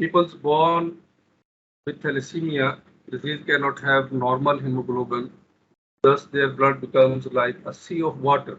peoples born with thalassemia disease cannot have normal hemoglobin, thus their blood becomes like a sea of water.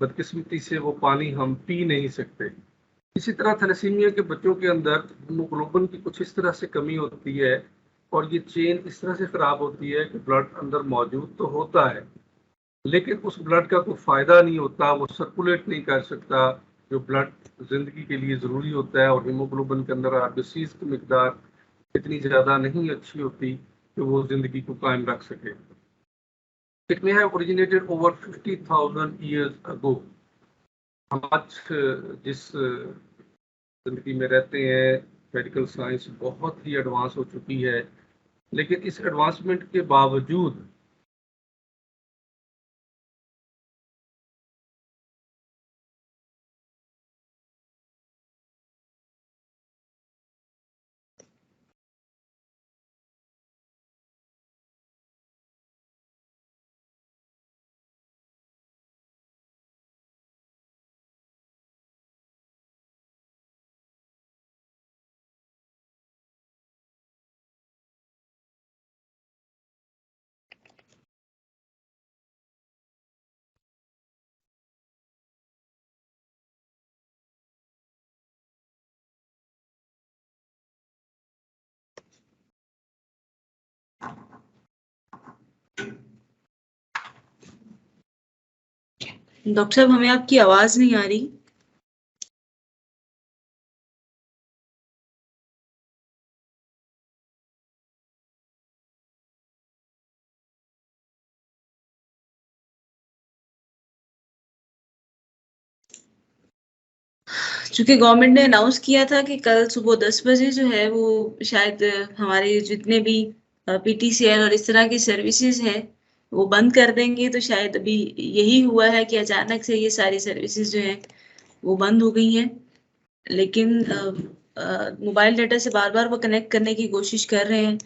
بدقسمتی سے وہ پانی ہم پی نہیں سکتے. اسی طرح تھیلیسیمیا کے بچوں کے اندر ہیموگلوبن کی کچھ اس طرح سے کمی ہوتی ہے اور یہ چین اس طرح سے خراب ہوتی ہے کہ بلڈ اندر موجود تو ہوتا ہے لیکن اس بلڈ کا کوئی فائدہ نہیں ہوتا, وہ سرکولیٹ نہیں کر سکتا جو بلڈ زندگی کے لیے ضروری ہوتا ہے, اور ہیموگلوبن کے اندر RBCs کی مقدار اتنی زیادہ نہیں اچھی ہوتی کہ وہ زندگی کو قائم رکھ سکے. It may have originated over 50,000 years ago. ہم آج جس زندگی میں رہتے ہیں میڈیکل سائنس بہت ہی ایڈوانس ہو چکی ہے, لیکن اس ایڈوانسمنٹ کے باوجود ڈاکٹر صاحب ہمیں آپ کی آواز نہیں آ رہی. چونکہ گورنمنٹ نے اناؤنس کیا تھا کہ کل صبح 10 بجے جو ہے وہ شاید ہمارے جتنے بھی PTCL اور اس طرح کی سروسز ہیں وہ بند کر دیں گے, تو شاید ابھی یہی ہوا ہے کہ اچانک سے یہ ساری سروسز جو ہیں وہ بند ہو گئی ہیں. لیکن موبائل ڈاٹا سے بار بار وہ کنیکٹ کرنے کی کوشش کر رہے ہیں.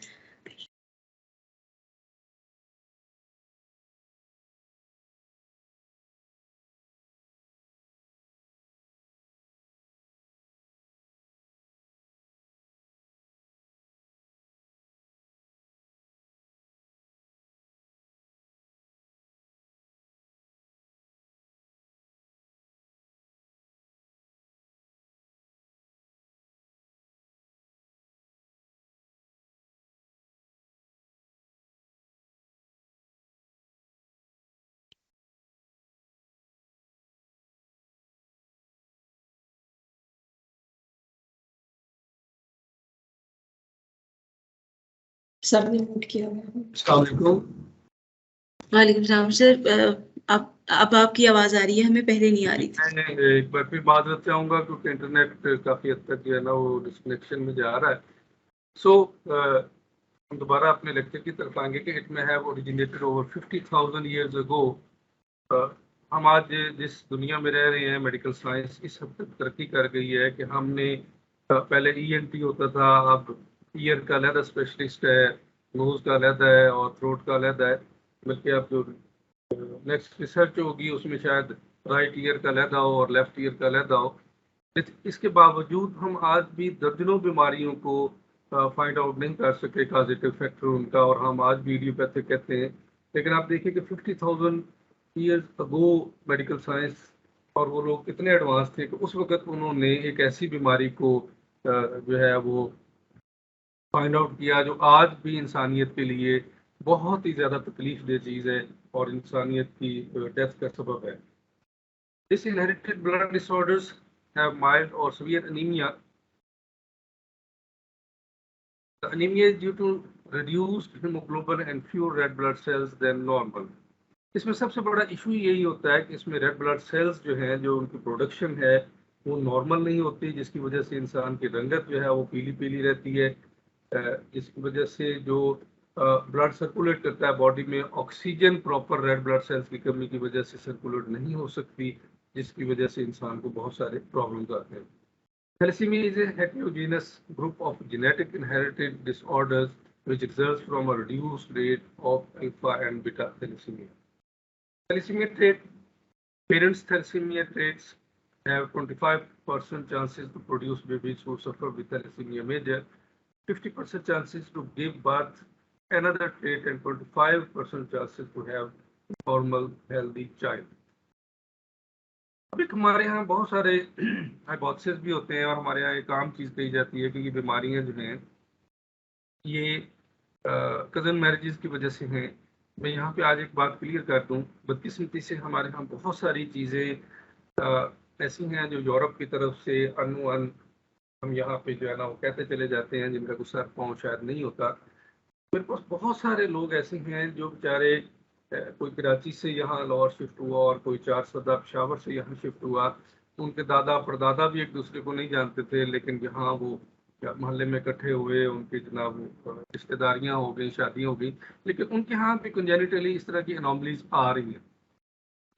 سب نے موٹ کیا ہوا ہے. السلام علیکم. وعلیکم السلام سر, اب آپ کی آواز آ رہی ہے, ہمیں پہلے نہیں آ رہی تھی. میں ایک بار پھر معذرت چاہوں گا کیونکہ انٹرنیٹ کافی حد تک جو ہے نا وہ ڈسکنیکشن میں جا رہا ہے. سو ہم دوبارہ اپنے لیکچر کی طرف آئیں گے کہ اٹ میں have originated over 50,000 years ago. ہم آج جس دنیا میں رہ رہے ہیں میڈیکل سائنس اس حد تک ترقی کر گئی ہے کہ ہم نے پہلے ENT ہوتا تھا, اب ایئر کا علیحدہ اسپیشلسٹ ہے, نوز کا علیحدہ ہے اور تھروٹ کا علیحدہ ہے, بلکہ اب جو نیکسٹ ریسرچ ہوگی اس میں شاید رائٹ ایئر کا علیحدہ ہو اور لیفٹ ایئر کا علیحدہ ہو. اس کے باوجود ہم آج بھی درجنوں بیماریوں کو فائنڈ آؤٹ نہیں کر سکے کازیٹیو فیکٹر ان کا, اور ہم آج بھی ایڈیوپیتھک کہتے ہیں. لیکن آپ دیکھیں کہ 50,000 ایئرز اگو میڈیکل سائنس اور وہ لوگ کتنے ایڈوانس تھے کہ اس وقت انہوں نے ایک ایسی بیماری کو جو ہے وہ فائنڈ آؤٹ کیا جو آج بھی انسانیت کے لیے بہت ہی زیادہ تکلیف دہ چیز ہے اور انسانیت کی ڈیتھ کا سبب ہے. This inherited blood disorders have mild or severe anemia. The anemia is due to reduced hemoglobin and fewer red blood cells than normal. اس میں سب سے بڑا ایشو یہی ہوتا ہے کہ اس میں ریڈ بلڈ سیلز جو ہیں جو ان کی پروڈکشن ہے وہ نارمل نہیں ہوتی, جس کی وجہ سے انسان کی رنگت جو ہے وہ پیلی پیلی رہتی ہے, جس کی وجہ سے جو بلڈ سرکولیٹ کرتا ہے باڈی میں oxygen proper red blood cells کی کمی کی وجہ سے سرکولیٹ نہیں ہو سکتی, جس کی وجہ سے انسان کو بہت سارے پرابلمز آتے ہیں. Thalassemia is a heterogeneous group of genetic inherited disorders which results from a reduced rate of alpha and beta thalassemia. Thalassemia trait, parents' thalassemia traits have 25% chances to produce babies who suffer with thalassemia major, 50% chances to give birth another trait, and 25% chances to have normal healthy child. اب ایک ہمارے یہاں بہت سارے hypotheses بھی ہوتے ہیں اور ہمارے یہاں ایک عام چیز کہی جاتی ہے کہ یہ بیماریاں جو ہیں یہ کزن میرجز کی وجہ سے ہیں. میں یہاں پہ آج ایک بات کلیئر کر دوں. بدقسمتی سے ہمارے یہاں بہت ساری چیزیں ایسی ہیں جو یورپ کی طرف سے ہم یہاں پہ جو ہے نا وہ کہتے چلے جاتے ہیں جن کا کوئی سر پاؤں شاید نہیں ہوتا. میرے پاس بہت سارے لوگ ایسے ہیں جو بیچارے کوئی کراچی سے یہاں لاہور شفٹ ہوا اور کوئی 4 پشاور سے یہاں شفٹ ہوا. ان کے دادا پردادا بھی ایک دوسرے کو نہیں جانتے تھے لیکن یہاں وہ محلے میں اکٹھے ہوئے, ان کی جناب رشتے داریاں ہو گئی, شادیاں ہو گئی, لیکن ان کے ہاں بھی کنجینیٹلی اس طرح کی انوملیز آ رہی ہیں.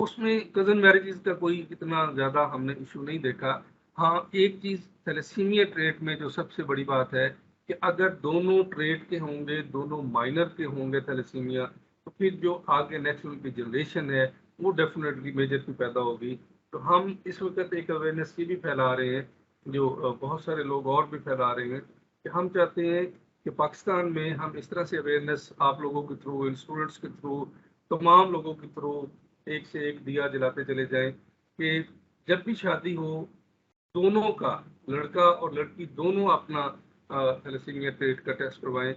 اس میں کزن میرجز کا کوئی اتنا زیادہ ہم نے ایشو نہیں دیکھا. ہاں ایک چیز تھیلیسیمیا ٹریٹ میں جو سب سے بڑی بات ہے کہ اگر دونوں ٹریٹ کے ہوں گے, دونوں مائنر کے ہوں گے تھیلیسیمیا, تو پھر جو آگے نیکسٹ کی جنریشن ہے وہ ڈیفینیٹلی میجر کی پیدا ہوگی. تو ہم اس وقت ایک اویئرنیس کی بھی پھیلا رہے ہیں جو بہت سارے لوگ اور بھی پھیلا رہے ہیں کہ ہم چاہتے ہیں کہ پاکستان میں ہم اس طرح سے اویئرنیس آپ لوگوں کے تھرو, اسٹوڈنٹس کے تھرو, تمام لوگوں کے تھرو ایک سے ایک دیا جلاتے چلے جائیں کہ جب بھی شادی ہو دونوں کا, لڑکا اور لڑکی دونوں اپنا تھیلیسیمیا ٹریٹ کا ٹیسٹ کروائیں.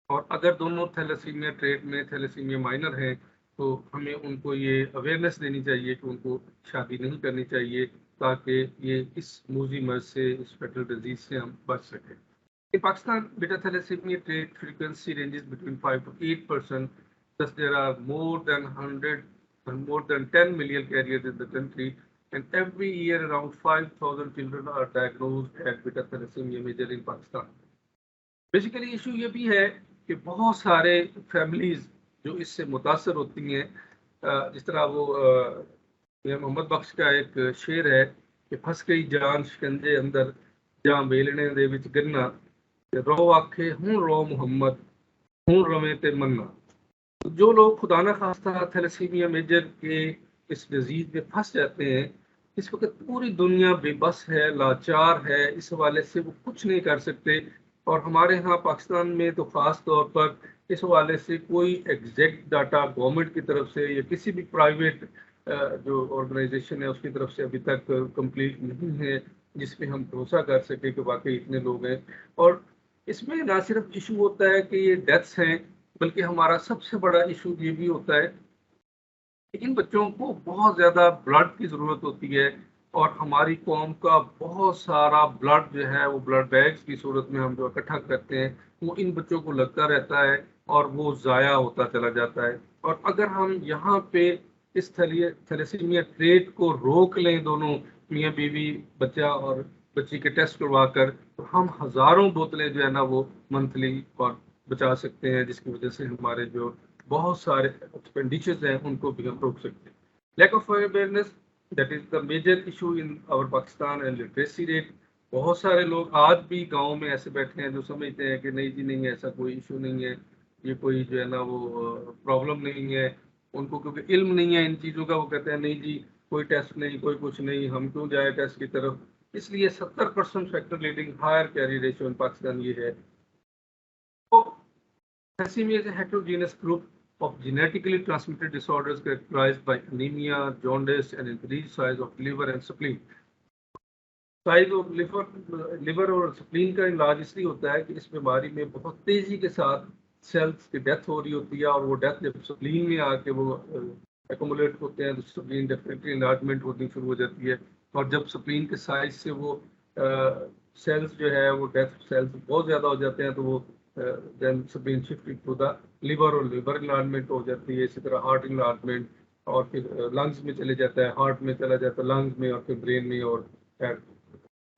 اور اگر دونوں تھیلیسیمیا ٹریٹ میں تھیلیسیمیا مائنر ہیں تو ہمیں ان کو یہ اویئرنیس دینی چاہیے کہ ان کو شادی نہیں کرنی چاہیے تاکہ یہ اس موذی مرض سے, اس فیٹل ڈیزیز سے ہم بچ سکیں. In Pakistan, beta thalassemia trait frequency ranges between 5 to 8%. Thus, there are more than 100 and more than 10 million carriers in the country, and every year around 5,000 children are diagnosed at beta thalassemia major in Pakistan. Basically issue یہ بھی ہے کہ بہت سارے families جو اس سے متاثر ہوتی ہیں, جس طرح وہ محمد بخش کا ایک شعر ہے کہ پھنس گئی جان شکنجے اندر جہاں بیلنے دے وچ گنا, رو آکھے ہوں رو محمد ہوں رویں تے منا. جو لوگ خدا نہ خواستہ تھیلیسیمیا میجر کے اس ڈیزیز میں پھنس جاتے ہیں, اس وقت پوری دنیا بے بس ہے, لاچار ہے, اس حوالے سے وہ کچھ نہیں کر سکتے. اور ہمارے ہاں پاکستان میں تو خاص طور پر اس حوالے سے کوئی ایگزیکٹ ڈاٹا گورنمنٹ کی طرف سے یا کسی بھی پرائیویٹ جو آرگنائزیشن ہے اس کی طرف سے ابھی تک کمپلیٹ نہیں ہے جس پہ ہم بھروسہ کر سکیں کہ واقعی اتنے لوگ ہیں. اور اس میں نہ صرف ایشو ہوتا ہے کہ یہ ڈیتھس ہیں, بلکہ ہمارا سب سے بڑا ایشو یہ بھی ہوتا ہے کہ ان بچوں کو بہت زیادہ بلڈ کی ضرورت ہوتی ہے, اور ہماری قوم کا بہت سارا بلڈ جو ہے وہ بلڈ بیگز کی صورت میں ہم جو اکٹھا کرتے ہیں وہ ان بچوں کو لگتا رہتا ہے اور وہ ضائع ہوتا چلا جاتا ہے. اور اگر ہم یہاں پہ اس تھیلیسیمیا ٹریٹ کو روک لیں, دونوں میاں بیوی بچہ اور بچی کے ٹیسٹ کروا کر, تو ہم ہزاروں بوتلیں جو ہے نا وہ منتھلی اور بچا سکتے ہیں, جس کی وجہ سے ہمارے جو بہت سارے ایکسپینڈیچرز ہیں ان کو بھی ہم روک سکتے ہیں. Lack of awareness that is the major issue in our Pakistan. And literacy rate, بہت سارے لوگ آج بھی گاؤں میں ایسے بیٹھے ہیں جو سمجھتے ہیں کہ نہیں جی نہیں, ایسا کوئی ایشو نہیں ہے, یہ کوئی جو ہے نا وہ پرابلم نہیں ہے. ان کو کیونکہ علم نہیں ہے ان چیزوں کا, وہ کہتے ہیں نہیں جی کوئی ٹیسٹ نہیں, کوئی کچھ نہیں, ہم کیوں جائے ٹیسٹ کی طرف. اس لیے 70% factor leading higher carry ratio in Pakistan یہ ہے. Thalassemia is a heterogeneous group of genetically transmitted disorders characterized by anemia, jaundice, and increased size of liver and spleen. Size of liver اور سپلین کا علاج اس لیے ہوتا ہے کہ اس بیماری میں بہت تیزی کے ساتھ سیلز کی ڈیتھ ہو رہی ہوتی ہے, اور وہ ڈیتھ جب سپلین میں آ کے وہ ایکومولیٹ ہوتے ہیں تو سپلین ڈیفینیٹلی انلارجمنٹ ہوتی شروع ہو جاتی ہے, اور جب سپلین کے سائز سے وہ سیلز جو ہے وہ ڈیتھ سیلز بہت زیادہ ہو جاتے ہیں تو وہ دین سپلین شفٹنگ ٹو دا لیور, اور لیور انلارجمنٹ ہو جاتی ہے. اسی طرح ہارٹ انلارجمنٹ, اور پھر لنگز میں چلے جاتا ہے, ہارٹ میں چلا جاتا ہے, لنگز میں, اور پھر برین میں, اور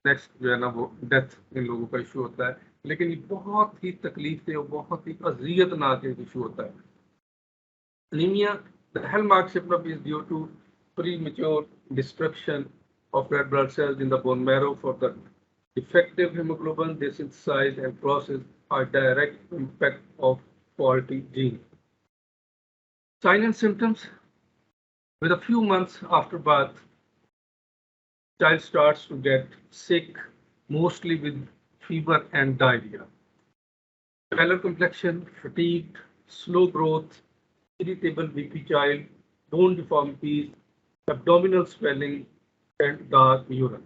نیکسٹ جو ہے نا وہ ڈیتھ ان لوگوں کا ایشو ہوتا ہے. لیکن یہ بہت ہی تکلیف دہ اور بہت ہی اذیت ناک ایشو ہوتا ہے. Anaemia, the hallmark symptom is due to premature destruction of red blood cells in the bone marrow. For the defective hemoglobin, they synthesize and process a direct impact of faulty gene. Signs and symptoms: with a few months after birth, child starts to get sick, mostly with fever and diarrhea. Pallor complexion, fatigued, slow growth, irritable weepy child, bone deformities, abdominal swelling and dark urine.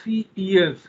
3 years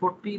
40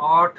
8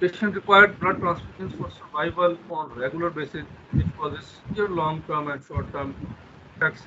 patient required blood transfusions for survival on regular basis, which causes severe long term and short term effects।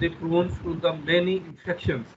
they prone to the many infections।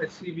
HCV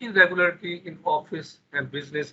irregularity in office and business,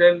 10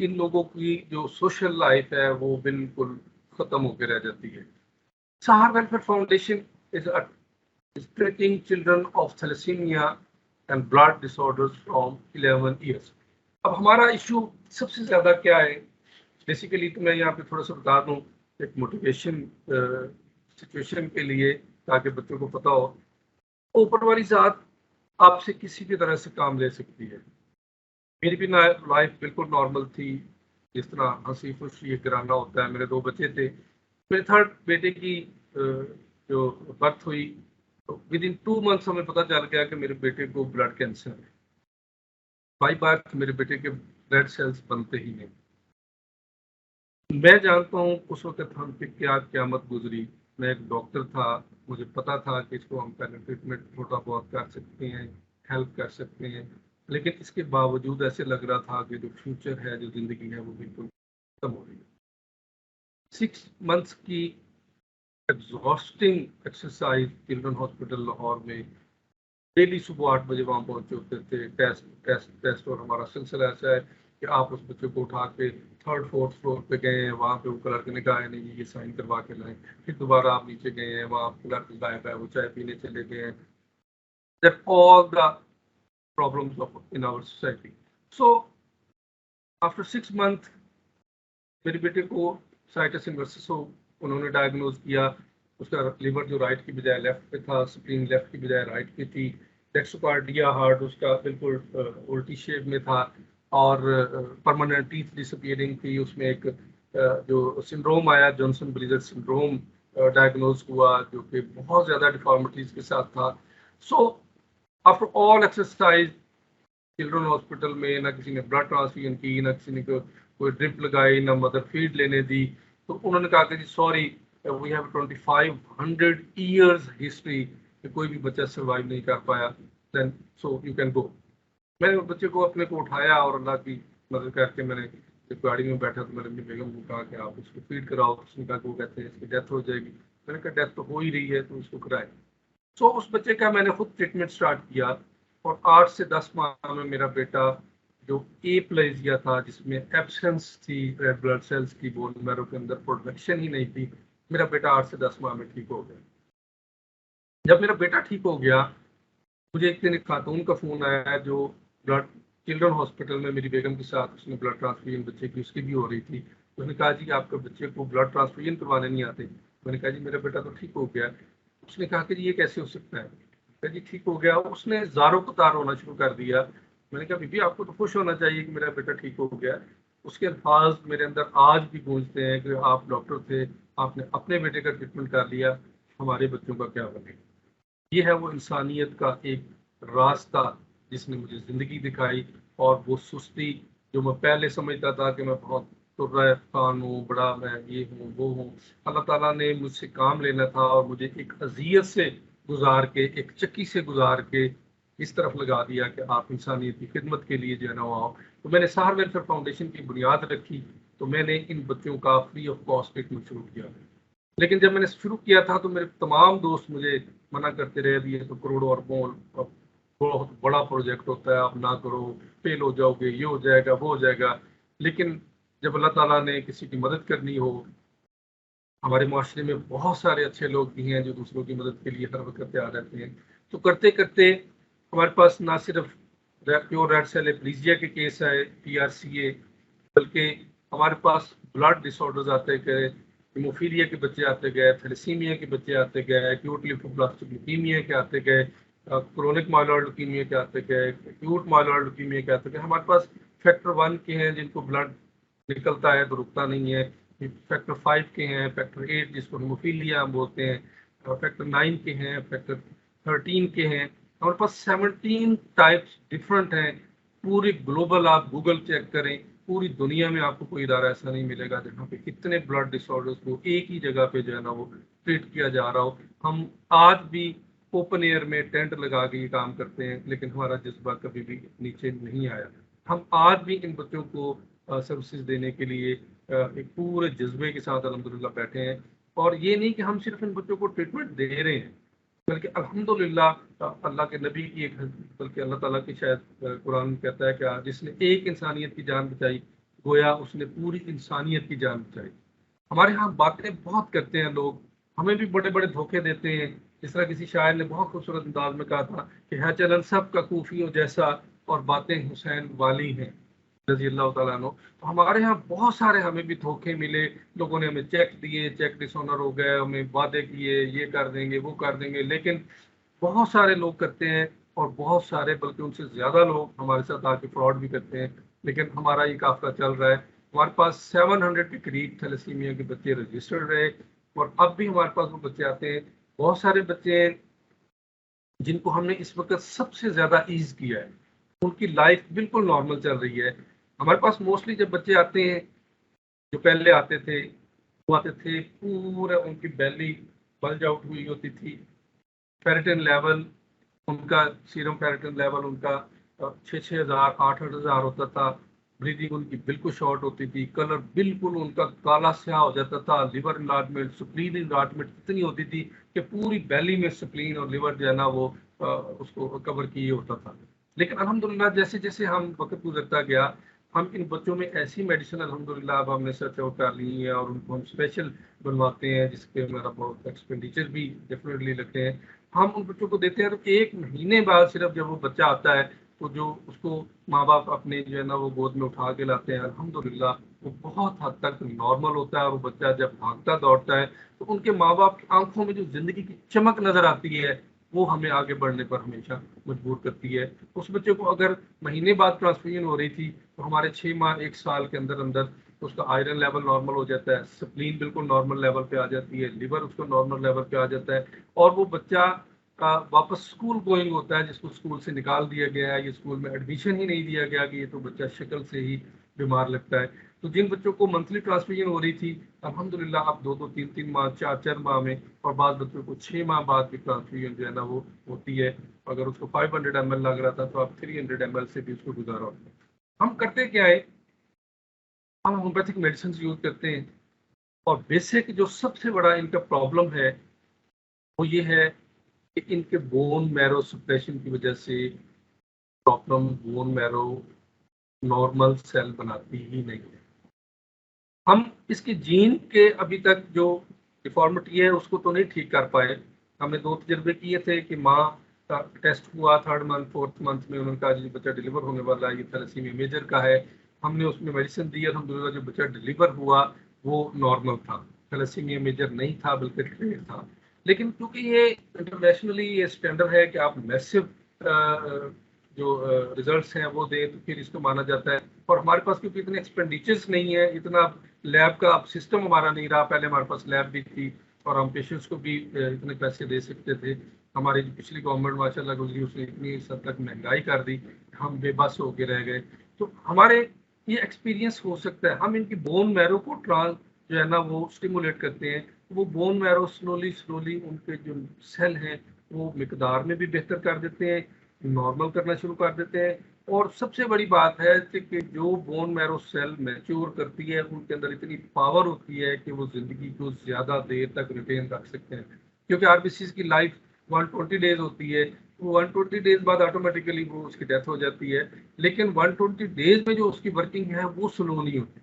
ان لوگوں کی جو social life ہے وہ بالکل ختم ہو کے رہ جاتی ہے. Sahar welfare foundation is treating children of thalassemia and blood disorders from 11 years. اب ہمارا ایشو سب سے زیادہ کیا ہے؟ بیسیکلی تو میں یہاں پہ تھوڑا سا بتا دوں ایک موٹیویشن سچویشن کے لیے تاکہ بچوں کو پتا ہو. اوپر والی ذات آپ سے کسی بھی طرح سے کام لے سکتی ہے. میری بھی لائف بالکل نارمل تھی، جس طرح ہنسی خوشی گرانا ہوتا ہے. میرے 2 بچے تھے. میرے 3rd بیٹے کی جو برتھ ہوئی ود ان 2 months ہمیں پتہ چل گیا کہ میرے بیٹے کو بلڈ کینسر ہے. بائی برتھ میرے بیٹے کے ریڈ سیلز بنتے ہی نہیں. میں جانتا ہوں اس وقت ہم پہ کیا قیامت گزری. میں ایک ڈاکٹر تھا، مجھے پتا تھا کہ اس کو ہم پہلے ٹریٹمنٹ تھوڑا بہت کر سکتے ہیں، ہیلپ کر سکتے ہیں، لیکن اس کے باوجود ایسے لگ رہا تھا کہ جو فیوچر ہے، جو زندگی ہے، وہ بالکل ختم ہو رہی ہے. 6 months کی exhausting exercise children hospital Lahore میں ڈیلی صبح 8 بجے وہاں پہنچے ہوتے تھے. ٹیسٹ اور ہمارا سلسلہ ایسا ہے کہ آپ اس بچے کو اٹھا کے 3rd 4th فلور پہ گئے ہیں، وہاں پہ وہ کلرک نے کہا ہے نہیں یہ سائن کروا کے لائیں. پھر دوبارہ آپ نیچے گئے ہیں، وہاں کلرک غائب ہے، وہ چائے پینے چلے گئے ہیں. That all the problems in our society. So after 6 months میرے بیٹے کو سائٹس انورسس انہوں نے ڈائگنوز کیا. اس کا لیور جو رائٹ کی بجائے لیفٹ پہ تھا، اسپرین لیفٹ کی بجائے رائٹ پہ تھی. ڈیکسوکارڈیا ہارٹ اس کا بالکل الٹی شیپ میں تھا اور پرماننٹ ٹیتھ ڈس اپیئرنگ تھی. اس میں ایک جو سنڈروم آیا جانسن بریزر سنڈروم ڈائگنوز ہوا جو کہ بہت زیادہ ڈیفارمیٹیز کے ساتھ تھا. So after all exercise children hospital میں نہ کسی نے بلڈ ٹرانسفیوژن کی، نہ کسی نے کوئی ڈرپ لگائی، نہ مدر فیڈ لینے دی. تو انہوں نے کہا کہ جی sorry we have 2500 years history کہ کوئی بھی بچہ سروائیو نہیں کر پایا، دین سو یو کین گو. میں نے بچے کو اپنے کو اٹھایا اور اللہ کی مدد کر کے میں نے جب گاڑی میں بیٹھا تو میں نے اپنی بیگم کو کہا کہ آپ اس کو فیڈ کراؤ. اس نے کہا کہ وہ کہتے ہیں اس کی ڈیتھ ہو جائے گی. میں نے کہا ڈیتھ تو ہو ہی رہی ہے تو اس کو کرائے. سو اس بچے کا میں نے خود ٹریٹمنٹ اسٹارٹ کیا اور 8 سے 10 ماہ میں میرا بیٹا جو ایپلیزیا تھا جس میں ایبسنس تھی ریڈ بلڈ سیلز کی بون میرو کے اندر پروڈکشن ہی نہیں تھی، میرا بیٹا 8 سے 10 ماہ میں ٹھیک ہو گیا. جب میرا بیٹا ٹھیک ہو گیا مجھے ایک دن ایک خاتون کا فون آیا جو بلڈ چلڈرن ہاسپٹل میں میری بیگم کے ساتھ اس نے بلڈ ٹرانسفیوژن بچے کی اس کی بھی ہو رہی تھی. اس نے کہا جی آپ کے بچے کو بلڈ ٹرانسفیوژن کروانے نہیں آتے. میں نے کہا جی میرا بیٹا تو ٹھیک ہو گیا. اس نے کہا کہ جی یہ کیسے ہو سکتا ہے؟ جی ٹھیک ہو گیا. اس نے زاروں کو تار ہونا شروع کر دیا. میں نے کہا بی بی آپ کو تو خوش ہونا چاہیے کہ میرا بیٹا ٹھیک ہو گیا. اس کے الفاظ میرے اندر آج بھی گونجتے ہیں کہ آپ ڈاکٹر تھے، آپ نے اپنے بیٹے کا ٹریٹمنٹ کر لیا، ہمارے بچوں کا کیا بنے. یہ ہے وہ انسانیت کا ایک راستہ جس نے مجھے زندگی دکھائی. اور وہ سستی جو میں پہلے سمجھتا تھا کہ میں بہت ترہ خان ہوں، بڑا میں یہ ہوں وہ ہوں، اللہ تعالیٰ نے مجھ سے کام لینا تھا اور مجھے ایک اذیت سے گزار کے، ایک چکی سے گزار کے اس طرف لگا دیا کہ آپ انسانیت کی خدمت کے لیے جو ہے نا آؤ. تو میں نے سہار ویلفیئر فاؤنڈیشن کی بنیاد رکھی تو میں نے ان بچوں کا فری آف کاسٹ ٹریٹمنٹ شروع کیا. لیکن جب میں نے شروع کیا تھا تو میرے تمام دوست مجھے منع کرتے رہے بھی تو کروڑوں اور بہت بڑا پروجیکٹ ہوتا ہے، آپ نہ کرو، فیل ہو جاؤ گے، یہ ہو جائے گا وہ ہو جائے گا. لیکن جب اللہ تعالیٰ نے کسی کی مدد کرنی ہو، ہمارے معاشرے میں بہت سارے اچھے لوگ بھی ہیں جو دوسروں کی مدد کے لیے ہر وقت تیار رہتے ہیں. تو کرتے کرتے ہمارے پاس نہ صرف پیور ریڈ سیل ایپلیزیا کے کیس ہے PRCA، بلکہ ہمارے پاس بلڈ ڈس آرڈرز آتے گئے، ہیموفیلیا کے بچے آتے گئے، تھیلیسیمیا کے بچے آتے گئے، ایکیوٹ لیمفوبلاسٹک لیوکیمیا کے آتے گئے، کرونک مائلوئڈ لیوکیمیا کے آتے گئے، ایکیوٹ مائلوئڈ لیوکیمیا کے آتے گئے. ہمارے پاس فیکٹر 1 کے ہیں جن کو بلڈ نکلتا ہے تو رکتا نہیں ہے، فیکٹر 5 کے ہیں، فیکٹر 8 جس کو ہیموفیلیا ہم بولتے ہیں، فیکٹر 9 کے ہیں، فیکٹر 13 کے ہیں. ہمارے پاس 17 ٹائپس ڈفرنٹ ہیں. پوری گلوبل آپ گوگل چیک کریں، پوری دنیا میں آپ کو کوئی ادارہ ایسا نہیں ملے گا جہاں پہ اتنے بلڈ ڈس آرڈرز کو ایک ہی جگہ پہ جو ہے نا وہ ٹریٹ کیا جا رہا ہو. ہم آج بھی اوپن ایئر میں ٹینٹ لگا کے یہ کام کرتے ہیں لیکن ہمارا جذبہ کبھی بھی نیچے نہیں آیا. ہم آج بھی ان بچوں کو سروسز دینے کے لیے ایک پورے جذبے کے ساتھ الحمدللہ بیٹھے ہیں. اور یہ نہیں کہ ہم صرف ان بچوں کو ٹریٹمنٹ دے رہے ہیں بلکہ الحمدللہ اللہ کے نبی کی ایک، بلکہ اللہ تعالیٰ کی شاید قرآن کہتا ہے کہ جس نے ایک انسانیت کی جان بچائی گویا اس نے پوری انسانیت کی جان بچائی. ہمارے ہاں باتیں بہت کرتے ہیں لوگ, ہمیں بھی بڑے بڑے دھوکے دیتے ہیں. جس طرح کسی شاعر نے بہت خوبصورت انداز میں کہا تھا کہ ہے چلن سب کا کوفیوں جیسا اور باتیں حسین والی ہیں رضی اللہ تعالیٰ عنہ. تو ہمارے ہاں بہت سارے ہمیں بھی دھوکے ملے, لوگوں نے ہمیں چیک دیے, چیک ڈس آنر ہو گئے, ہمیں وعدے کیے یہ کر دیں گے وہ کر دیں گے, لیکن بہت سارے لوگ کرتے ہیں اور بہت سارے بلکہ ان سے زیادہ لوگ ہمارے ساتھ آ کے فراڈ بھی کرتے ہیں. لیکن ہمارا یہ قافلہ چل رہا ہے. ہمارے پاس 700 کے قریب تھیلیسیمیا کے بچے رجسٹرڈ رہے اور اب بھی ہمارے پاس وہ بچے آتے ہیں. بہت سارے بچے جن کو ہم نے اس وقت سب سے زیادہ ایز کیا ہے, ان کی لائف بالکل نارمل چل رہی ہے. ہمارے پاس موسٹلی جب بچے آتے ہیں جو پہلے آتے تھے وہ آتے تھے پورا ان کی بیلی بلج آؤٹ ہوئی ہوتی تھی, فیریٹن لیول ان کا سیرم فیریٹن لیول ان کا 6,000 8,000 ہوتا تھا, بریدنگ ان کی بالکل شارٹ ہوتی تھی, کلر بالکل ان کا کالا سیاہ ہو جاتا تھا, لیور انلارجمنٹ سپلین انلارجمنٹ اتنی ہوتی تھی کہ پوری بیلی میں سپلین اور لیور جو ہے نا وہ اس کو کور کیے ہوتا تھا. لیکن الحمدللہ جیسے جیسے ہم وقت گزرتا گیا ہم ان بچوں میں ایسی میڈیسن الحمدللہ اب ہم نے سرچ آؤٹ کر لی ہے اور ان کو ہم اسپیشل بنواتے ہیں جس پہ ہمارا بہت ایکسپینڈیچر بھی ڈیفینیٹلی لگتے ہیں. ہم ان بچوں کو دیتے ہیں تو 1 مہینے بعد صرف جب وہ بچہ آتا ہے تو جو اس کو ماں باپ اپنے جو ہے نا وہ گود میں اٹھا کے لاتے ہیں الحمدللہ وہ بہت حد تک نارمل ہوتا ہے. اور وہ بچہ جب بھاگتا دوڑتا ہے تو ان کے ماں باپ کی آنکھوں میں جو زندگی کی چمک نظر آتی ہے وہ ہمیں آگے بڑھنے پر ہمیشہ مجبور کرتی ہے. اس بچے کو اگر مہینے بعد ٹرانسفیوژن ہو رہی تھی تو ہمارے 6 ماہ 1 سال کے اندر اندر اس کا آئرن لیول نارمل ہو جاتا ہے, سپلین بالکل نارمل لیول پہ آ جاتی ہے, لیور اس کو نارمل لیول پہ آ جاتا ہے, اور وہ بچہ واپس اسکول گوئنگ ہوتا ہے جس کو اسکول سے نکال دیا گیا ہے, یہ اسکول میں ایڈمیشن ہی نہیں دیا گیا کہ یہ تو بچہ شکل سے ہی بیمار لگتا ہے. تو جن بچوں کو منتھلی ٹرانسفیوژن ہو رہی تھی الحمدللہ اب 2 3 ماہ 4 ماہ میں, اور بعض بچوں کو 6 ماہ بعد بھی ٹرانسفیوژن جو ہے نا وہ ہوتی ہے. اگر اس کو 500 ml لگ رہا تھا تو آپ 300 ml سے بھی اس کو گزارا ہوتا ہے. ہم کرتے کیا ہے, ہم ہومیوپیتھک میڈیسن یوز کرتے ہیں اور بیسک جو سب سے بڑا ان کا پرابلم ہے وہ یہ ہے کہ ان کے بون میرو سپریشن کی وجہ سے پرابلم بون میرو نارمل سیل بناتی ہی نہیں ہے. ہم اس کی جین کے ابھی تک جو ڈیفارمٹی ہے اس کو تو نہیں ٹھیک کر پائے. ہم نے 2 تجربے کیے تھے کہ ماں کا ٹیسٹ ہوا 3rd منتھ 4th منتھ میں انہوں نے کہا جی بچہ ڈلیور ہونے والا ہے, یہ تھیلیسیمیا میجر کا ہے. ہم نے اس میں میڈیسن دی, الحمدللہ جو بچہ ڈلیور ہوا وہ نارمل تھا, تھیلیسیمیا میجر نہیں تھا بلکہ ریئر تھا. لیکن کیونکہ یہ انٹرنیشنلی یہ اسٹینڈرڈ ہے کہ آپ میسو جو ریزلٹس ہیں وہ دیں تو پھر اس کو مانا جاتا ہے. اور ہمارے پاس کیونکہ اتنے ایکسپینڈیچرز نہیں ہے, اتنا لیب کا اب سسٹم ہمارا نہیں رہا. پہلے ہمارے پاس لیب بھی تھی اور ہم پیشنٹس کو بھی اتنے پیسے دے سکتے تھے. ہماری جو پچھلی گورنمنٹ ماشاء اللہ گزری اس نے اتنی حد تک مہنگائی کر دی ہم بے بس ہو کے رہ گئے. تو ہمارے یہ ایکسپیرینس ہو سکتا ہے, ہم ان کی بون میرو کو جو ہے نا وہ اسٹیمولیٹ کرتے ہیں, وہ بون میرو سلولی ان کے جو سیل ہیں وہ مقدار میں بھی بہتر کر دیتے ہیں, نارمل کرنا شروع کر دیتے ہیں. اور سب سے بڑی بات ہے کہ جو بون میرو سیل میچور کرتی ہے ان کے اندر اتنی پاور ہوتی ہے کہ وہ زندگی کو زیادہ دیر تک ریٹین رکھ سکتے ہیں. کیونکہ آر بی سیز کی لائف 120 ڈیز ہوتی ہے, 120 ڈیز بعد آٹومیٹیکلی وہ اس کی ڈیتھ ہو جاتی ہے. لیکن 120 ڈیز میں جو اس کی ورکنگ ہے وہ سلو نہیں ہوتی,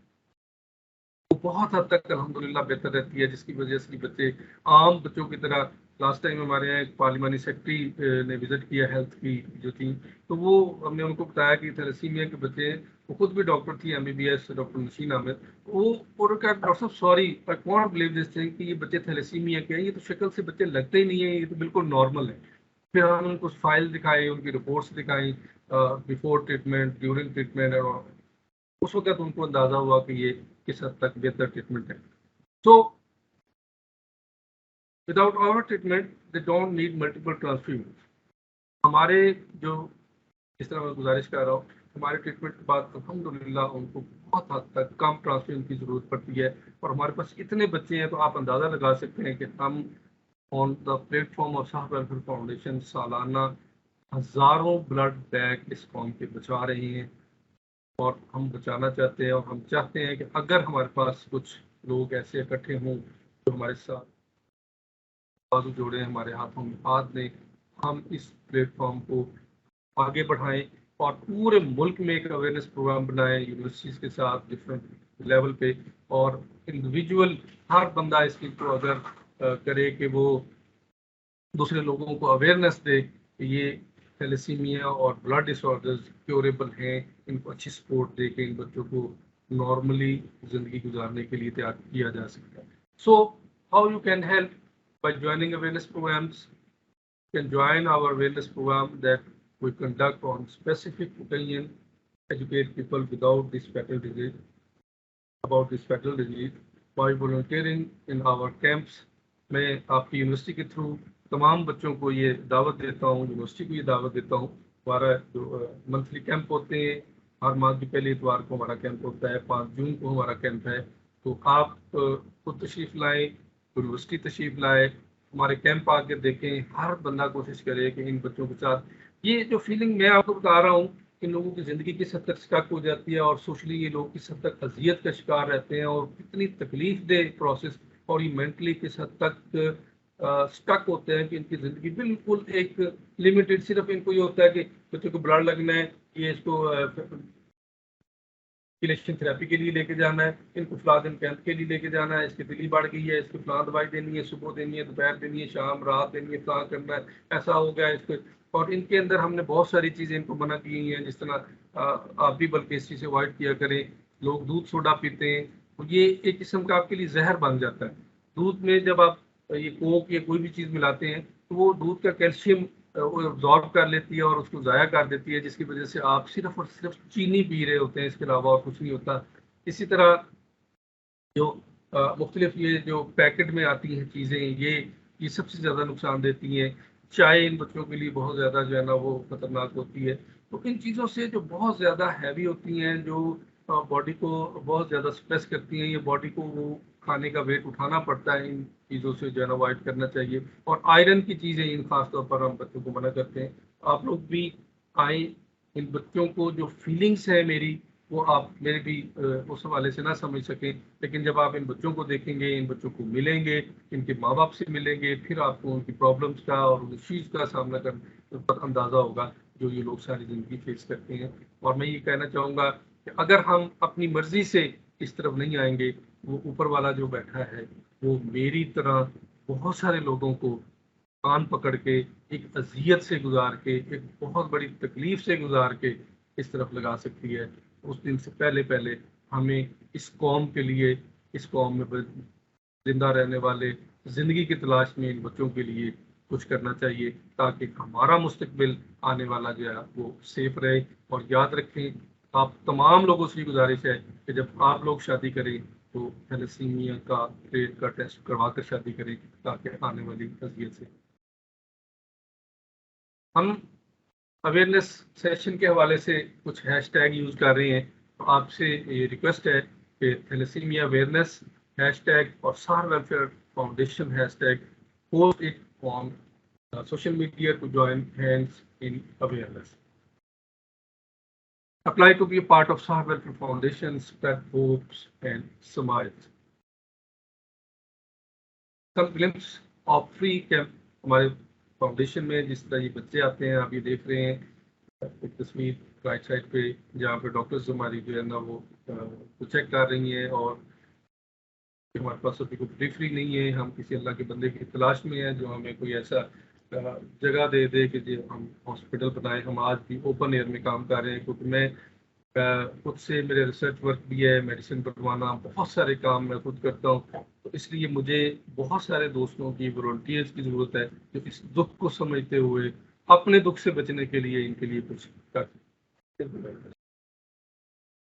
وہ بہت حد تک الحمدللہ بہتر رہتی ہے, جس کی وجہ سے بچے عام بچوں کی طرح. لاسٹ ٹائم ہمارے یہاں ایک پارلیمانی سیکرٹری نے وزٹ کیا ہیلتھ کی جو تھی, تو وہ ہم نے ان کو بتایا کہ تھیلیسیمیا کے بچے, وہ خود بھی ڈاکٹر تھی MBBS ڈاکٹر نشین احمد, وہ ڈاکٹر صاحب sorry I can't believe this thing کہ یہ بچے تھیلیسیمیا کے ہیں, یہ تو شکل سے بچے لگتے ہی نہیں ہیں, یہ تو بالکل نارمل ہے. پھر ہم ان کو فائل دکھائے, ان کی رپورٹس دکھائیں بیفور ٹریٹمنٹ ڈیورنگ ٹریٹمنٹ, اور اس وقت ان کو اندازہ ہوا کہ یہ کس حد تک بہتر ٹریٹمنٹ ہے. So without our treatment they don't need multiple transfusion. ہمارے جو اس طرح میں گزارش کر رہا ہوں, ہمارے ٹریٹمنٹ کے بعد الحمدللہ ان کو بہت حد تک کم ٹرانسفیوژن کی ضرورت پڑتی ہے. اور ہمارے پاس اتنے بچے ہیں تو آپ اندازہ لگا سکتے ہیں کہ ہم آن دا پلیٹ فارم آف صاحب ویلفیئر فاؤنڈیشن سالانہ ہزاروں بلڈ بینک اس قوم کے بچا رہے ہیں, اور ہم بچانا چاہتے ہیں. اور ہم چاہتے ہیں کہ اگر ہمارے پاس کچھ لوگ ایسے اکٹھے ہوں جو ہمارے ساتھ بازو جوڑے, ہمارے ہاتھوں میں ہاتھ دیں, ہم اس پلیٹ فارم کو آگے بڑھائیں اور پورے ملک میں ایک اویئرنیس پروگرام بنائیں یونیورسٹیز کے ساتھ ڈفرینٹ لیول پہ، اور انڈیویجول ہر بندہ اس کی کو اگر کرے کہ وہ دوسرے لوگوں کو اویئرنیس دے کہ یہ تھیلیسیمیا اور بلڈ ڈس آرڈرز کیوریبل ہیں، ان کو اچھی سپورٹ دے کے ان بچوں کو نارملی زندگی گزارنے کے لیے تیار کیا جا سکتا ہے. So how you can help by joining awareness programs. Can join our awareness program that we conduct on specific occasion, educate people without this fatal disease about this fatal disease by volunteering in our camps. میں آپ کی university کے through تمام بچوں کو یہ دعوت دیتا ہوں، یونیورسٹی کو یہ دعوت دیتا ہوں. ہمارا جو منتھلی کیمپ ہوتے ہیں، ہر ماہ کی پہلی اتوار کو ہمارا کیمپ ہوتا ہے، 5 جون کو ہمارا کیمپ ہے. تو آپ خود تشریف لائیں، یونیورسٹی تشریف لائیں، ہمارے کیمپ آ کے دیکھیں. ہر بندہ کوشش کرے کہ ان بچوں کے ساتھ یہ جو فیلنگ میں آپ کو بتا رہا ہوں، ان لوگوں کی زندگی کس حد تک اسٹک ہو جاتی ہے، اور سوشلی یہ لوگ کس حد تک اذیت کا شکار رہتے ہیں، اور کتنی تکلیف دہ پروسیس، اور یہ مینٹلی کس حد تک اسٹک ہوتے ہیں کہ ان کی زندگی بالکل ایک لمیٹڈ، صرف ان کو یہ ہوتا ہے کہ بچوں کو بلڈ لگنا ہے، یہ اس کو کیلیشن تھراپی کے لیے لے کے جانا ہے، ان کو فلاں دن کیمپ کے لیے لے کے جانا ہے، اس کی دلی بڑھ گئی ہے، اس کو فلاں دوائی دینی ہے، صبح دینی ہے، دوپہر دینی ہے، شام رات دینی ہے، فلاں کرنا ہے، ایسا ہو گیا اس کو. اور ان کے اندر ہم نے بہت ساری چیزیں ان کو منع کی ہیں، جس طرح آپ بھی بلکہ اس چیز سے اوائڈ کیا کریں. لوگ دودھ سوڈا پیتے ہیں، یہ ایک قسم کا آپ کے لیے زہر بن جاتا ہے. دودھ میں جب آپ یہ کوک یا کوئی بھی چیز ملاتے ہیں تو وہ دودھ کا کیلشیم ابزارب کر لیتی ہے اور اس کو ضائع کر دیتی ہے، جس کی وجہ سے آپ صرف اور صرف چینی پی رہے ہوتے ہیں، اس کے علاوہ اور کچھ نہیں ہوتا. اسی طرح جو مختلف یہ جو پیکٹ میں آتی ہیں چیزیں، یہ سب سے زیادہ نقصان دیتی ہیں. چائے ان بچوں کے لیے بہت زیادہ جو ہے نا وہ خطرناک ہوتی ہے. تو ان چیزوں سے جو بہت زیادہ ہیوی ہوتی ہیں، جو باڈی کو بہت زیادہ اسٹریس کرتی ہیں، یہ باڈی کو وہ کھانے کا ویٹ اٹھانا پڑتا ہے، ان چیزوں سے جو ہے نا اوائڈ کرنا چاہیے. اور آئرن کی چیزیں ان خاص طور پر ہم بچوں کو منع کرتے ہیں. آپ لوگ بھی آئیں، ان بچوں کو جو فیلنگس ہیں میری، وہ آپ میرے بھی اس حوالے سے نہ سمجھ سکیں، لیکن جب آپ ان بچوں کو دیکھیں گے، ان بچوں کو ملیں گے، ان کے ماں باپ سے ملیں گے، پھر آپ کو ان کی پرابلمس کا اور ان چیز کا سامنا کرنے پر اندازہ ہوگا جو یہ لوگ ساری زندگی فیس کرتے ہیں. اور میں یہ کہنا چاہوں گا کہ اگر ہم اپنی مرضی سے اس طرف نہیں آئیں گے، وہ اوپر والا جو بیٹھا ہے وہ میری طرح بہت سارے لوگوں کو کان پکڑ کے ایک اذیت سے گزار کے، ایک بہت بڑی تکلیف سے گزار کے اس طرف لگا سکتی ہے. اس دن سے پہلے ہمیں اس قوم کے لیے، اس قوم میں زندہ رہنے والے، زندگی کی تلاش میں ان بچوں کے لیے کچھ کرنا چاہیے، تاکہ ہمارا مستقبل آنے والا جو ہے وہ سیف رہے. اور یاد رکھیں، آپ تمام لوگوں سے گزارش ہے کہ جب آپ لوگ شادی کریں تو تھیلیسیمیا کا ریٹ کا ٹیسٹ کروا کر شادی کریں، تاکہ آنے والی اذیت سے. ہم اویئرنیس سیشن کے حوالے سے کچھ ہیش ٹیگ یوز کر رہے ہیں. تو آپ سے یہ ریکویسٹ ہے کہ تھیلیسیمیا اویئرنیس ہیش ٹیگ اور Sahar welfare foundation hashtag post it on social media to join hands in awareness. Apply to be a part of Sahar Welfare Foundation, spread hopes and smiles. Some glimpse of free camp ہمارے foundation میں جس طرح یہ بچے آتے ہیں، آپ یہ دیکھ رہے ہیں ایک تصویر رائٹ سائڈ پہ، جہاں پہ ڈاکٹرز ہماری جو ہے نا وہ چیک کر رہی ہیں، اور ہمارے پاس ابھی کوئی ڈلیوری نہیں ہے. ہم کسی اللہ کے بندے کی تلاش میں ہیں جو ہمیں کوئی ایسا جگہ دے کہ ہم ہاسپٹل بنائیں. ہم آج بھی اوپن ایئر میں کام کر رہے ہیں، کیونکہ میں خود سے میرے ریسرچ ورک بھی ہے، میڈیسن بنوانا، بہت سارے کام میں خود کرتا ہوں. تو اس لیے مجھے بہت سارے دوستوں کی، والنٹیئرز کی ضرورت ہے جو اس دکھ کو سمجھتے ہوئے اپنے دکھ سے بچنے کے لیے ان کے لیے کچھ کر